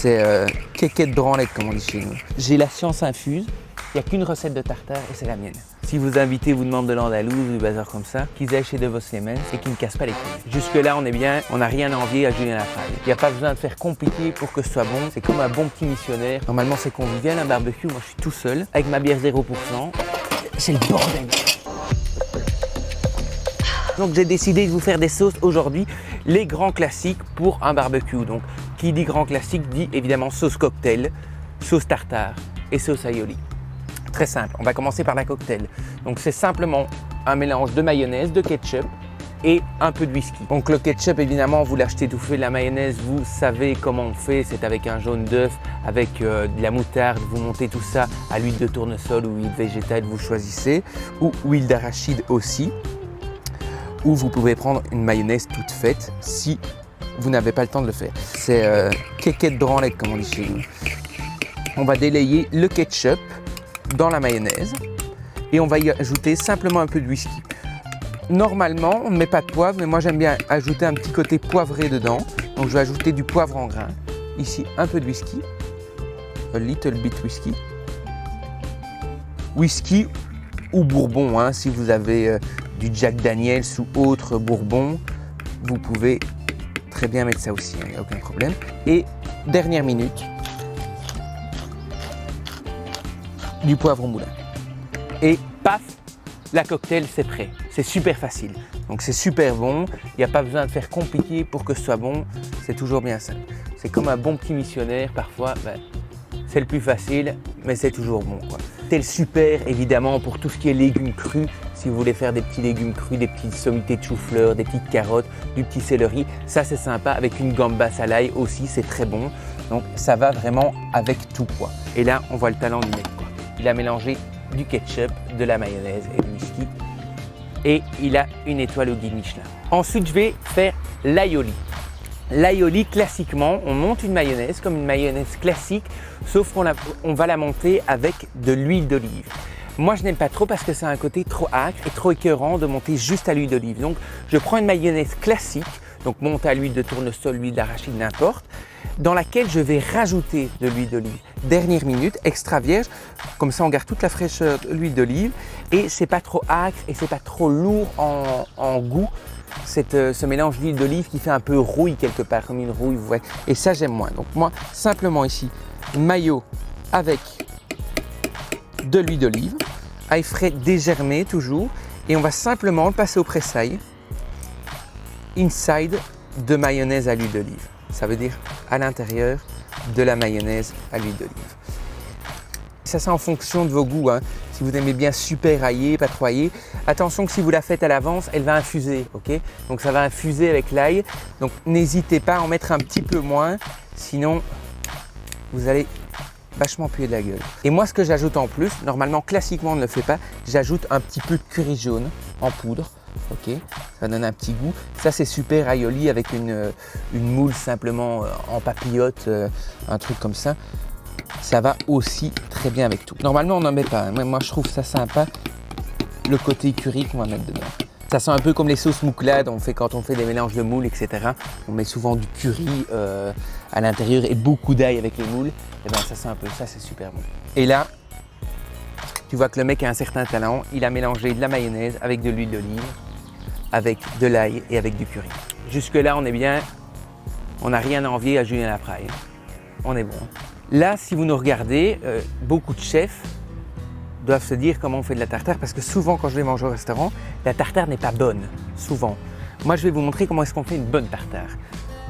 C'est quéquette branlette comme on dit chez nous. J'ai la science infuse, il n'y a qu'une recette de tartare et c'est la mienne. Si vos invités vous demandent de l'andalouse ou du bazar comme ça, qu'ils aillent chez De Vos Slemens et qu'ils ne cassent pas les couilles. Jusque là on est bien, on n'a rien à envier à Julien Lafraille. Il n'y a pas besoin de faire compliqué pour que ce soit bon, c'est comme un bon petit missionnaire. Normalement c'est convivial un barbecue, moi je suis tout seul avec ma bière 0%. C'est le bordel. Donc j'ai décidé de vous faire des sauces aujourd'hui, les grands classiques pour un barbecue. Donc qui dit grand classique dit évidemment sauce cocktail, sauce tartare et sauce aioli. Très simple, on va commencer par la cocktail. Donc c'est simplement un mélange de mayonnaise, de ketchup et un peu de whisky. Donc le ketchup évidemment vous l'achetez tout fait, la mayonnaise vous savez comment on fait, c'est avec un jaune d'œuf, avec de la moutarde, vous montez tout ça à l'huile de tournesol ou huile végétale, vous choisissez, ou huile d'arachide aussi. Ou vous pouvez prendre une mayonnaise toute faite si vous n'avez pas le temps de le faire. C'est quéquette branlette comme on dit chez nous. On va délayer le ketchup dans la mayonnaise et on va y ajouter simplement un peu de whisky. Normalement, on ne met pas de poivre, mais moi j'aime bien ajouter un petit côté poivré dedans. Donc je vais ajouter du poivre en grains. Ici, un peu de whisky. A little bit whisky. Whisky ou bourbon, hein, si vous avez du Jack Daniels ou autre bourbon, vous pouvez très bien mettre ça aussi, il n'y a aucun problème. Et dernière minute, du poivre au moulin. Et paf, la cocktail c'est prêt. C'est super facile. Donc c'est super bon, il n'y a pas besoin de faire compliqué pour que ce soit bon, c'est toujours bien simple. C'est comme un bon petit missionnaire, parfois c'est le plus facile, mais c'est toujours bon, quoi. C'est le super évidemment pour tout ce qui est légumes crus. Si vous voulez faire des petits légumes crus, des petites sommités de chou-fleur, des petites carottes, du petit céleri, ça c'est sympa. Avec une gambas à l'ail aussi, c'est très bon. Donc ça va vraiment avec tout, quoi. Et là, on voit le talent du mec, quoi. Il a mélangé du ketchup, de la mayonnaise et du whisky. Et il a une étoile au guide Michelin. Ensuite, je vais faire l'aioli. L'aioli, classiquement, on monte une mayonnaise comme une mayonnaise classique, sauf qu'on va la monter avec de l'huile d'olive. Moi, je n'aime pas trop parce que c'est un côté trop âcre et trop écœurant de monter juste à l'huile d'olive. Donc, je prends une mayonnaise classique, donc montée à l'huile de tournesol, l'huile d'arachide, n'importe, dans laquelle je vais rajouter de l'huile d'olive. Dernière minute, extra vierge, comme ça on garde toute la fraîcheur de l'huile d'olive et c'est pas trop âcre et c'est pas trop lourd en goût. Ce mélange d'huile d'olive qui fait un peu rouille quelque part, comme une rouille, vous voyez. Et ça j'aime moins. Donc moi, simplement ici, mayo avec de l'huile d'olive, ail frais dégermé toujours, et on va simplement le passer au pressail, inside de mayonnaise à l'huile d'olive. Ça veut dire à l'intérieur de la mayonnaise à l'huile d'olive. Ça c'est en fonction de vos goûts, hein. Si vous aimez bien super aillé, pas trop aillé, attention que si vous la faites à l'avance, elle va infuser, ok? Donc ça va infuser avec l'ail, donc n'hésitez pas à en mettre un petit peu moins, sinon vous allez vachement puer de la gueule. Et moi ce que j'ajoute en plus, normalement classiquement on ne le fait pas, j'ajoute un petit peu de curry jaune en poudre. Ok, ça donne un petit goût. Ça c'est super aioli avec une moule simplement en papillote, un truc comme ça. Ça va aussi très bien avec tout. Normalement on n'en met pas, hein. Moi je trouve ça sympa, le côté curry qu'on va mettre dedans. Ça sent un peu comme les sauces mouclades, quand on fait des mélanges de moules, etc. On met souvent du curry à l'intérieur et beaucoup d'ail avec les moules. Et bien ça sent un peu ça, c'est super bon. Et là, tu vois que le mec a un certain talent, il a mélangé de la mayonnaise avec de l'huile d'olive, avec de l'ail et avec du curry. Jusque là on est bien, on n'a rien à envier à Julien Lafraille. On est bon. Là si vous nous regardez, beaucoup de chefs doivent se dire comment on fait de la tartare parce que souvent quand je vais manger au restaurant, la tartare n'est pas bonne, souvent. Moi je vais vous montrer comment est-ce qu'on fait une bonne tartare.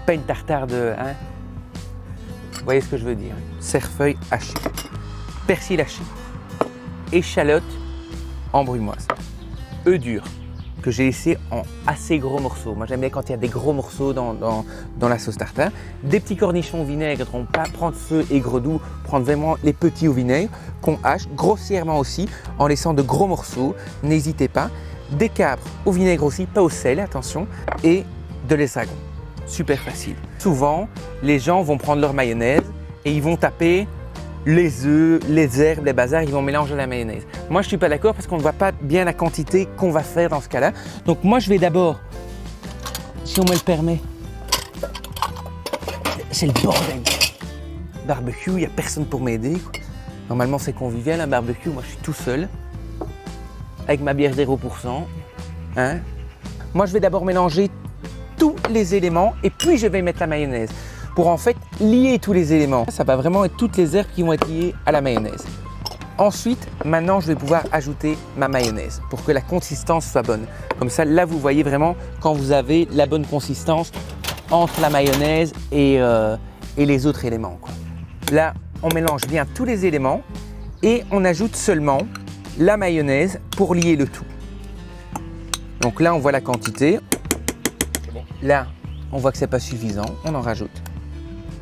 Pas une tartare de... Hein, vous voyez ce que je veux dire. Cerfeuil haché, persil haché, échalote embrouilloise, œufs durs que j'ai laissé en assez gros morceaux. Moi j'aime bien quand il y a des gros morceaux dans la sauce tartare. Des petits cornichons au vinaigre, donc pas prendre feu aigre doux, prendre vraiment les petits au vinaigre qu'on hache grossièrement aussi en laissant de gros morceaux, n'hésitez pas. Des capres au vinaigre aussi, pas au sel, attention, et de l'estragon. Super facile. Souvent, les gens vont prendre leur mayonnaise et ils vont taper les œufs, les herbes, les bazars, ils vont mélanger la mayonnaise. Moi, je ne suis pas d'accord parce qu'on ne voit pas bien la quantité qu'on va faire dans ce cas-là. Donc moi, je vais d'abord, si on me le permet, c'est le bordel. barbecue, il n'y a personne pour m'aider. Normalement, c'est convivial un barbecue. Moi, je suis tout seul avec ma bière 0%. Hein. Moi, je vais d'abord mélanger tous les éléments et puis je vais mettre la mayonnaise pour en fait lier tous les éléments. Ça va vraiment être toutes les herbes qui vont être liées à la mayonnaise. Ensuite, maintenant, je vais pouvoir ajouter ma mayonnaise pour que la consistance soit bonne. Comme ça, là, vous voyez vraiment quand vous avez la bonne consistance entre la mayonnaise et les autres éléments, quoi. Là, on mélange bien tous les éléments et on ajoute seulement la mayonnaise pour lier le tout. Donc là, on voit la quantité. Là, on voit que c'est pas suffisant, on en rajoute.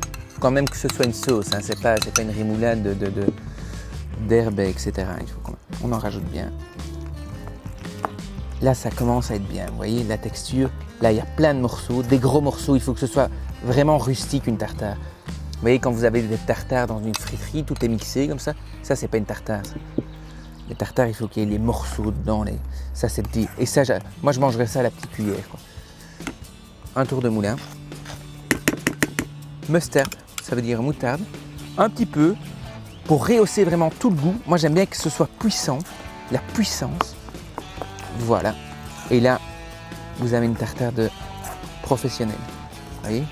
Il faut quand même que ce soit une sauce, hein. C'est pas une rémoulade d'herbes, etc. Il faut on en rajoute bien. Là, ça commence à être bien. Vous voyez la texture. Là, il y a plein de morceaux, des gros morceaux. Il faut que ce soit vraiment rustique, une tartare. Vous voyez, quand vous avez des tartares dans une friterie, tout est mixé comme ça. Ça, c'est pas une tartare. Ça. Les tartares, il faut qu'il y ait les morceaux dedans. Ça, c'est petit. Et ça, moi, je mangerais ça à la petite cuillère, quoi. Un tour de moulin. Mustard, ça veut dire moutarde. Un petit peu pour rehausser vraiment tout le goût. Moi, j'aime bien que ce soit puissant. La puissance. Voilà. Et là, vous avez une tartare de professionnel. Vous voyez?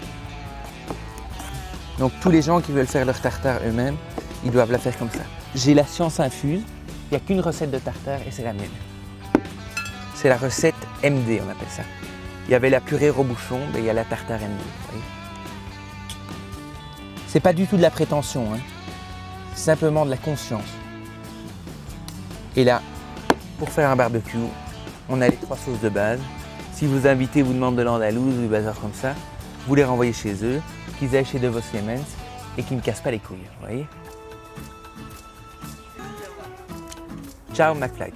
Donc, tous les gens qui veulent faire leur tartare eux-mêmes, ils doivent la faire comme ça. J'ai la science infuse. Il n'y a qu'une recette de tartare et c'est la mienne. C'est la recette MD, on appelle ça. Il y avait la purée rebouchon, mais il y a la tartare MD. C'est pas du tout de la prétention, hein. C'est simplement de la conscience. Et là, pour faire un barbecue, on a les 3 sauces de base. Si vos invités vous demandent de l'andalouse ou du bazar comme ça, vous les renvoyez chez eux, qu'ils aillent chez De Vos Siemens et qu'ils ne cassent pas les couilles, vous voyez. Ciao McFly.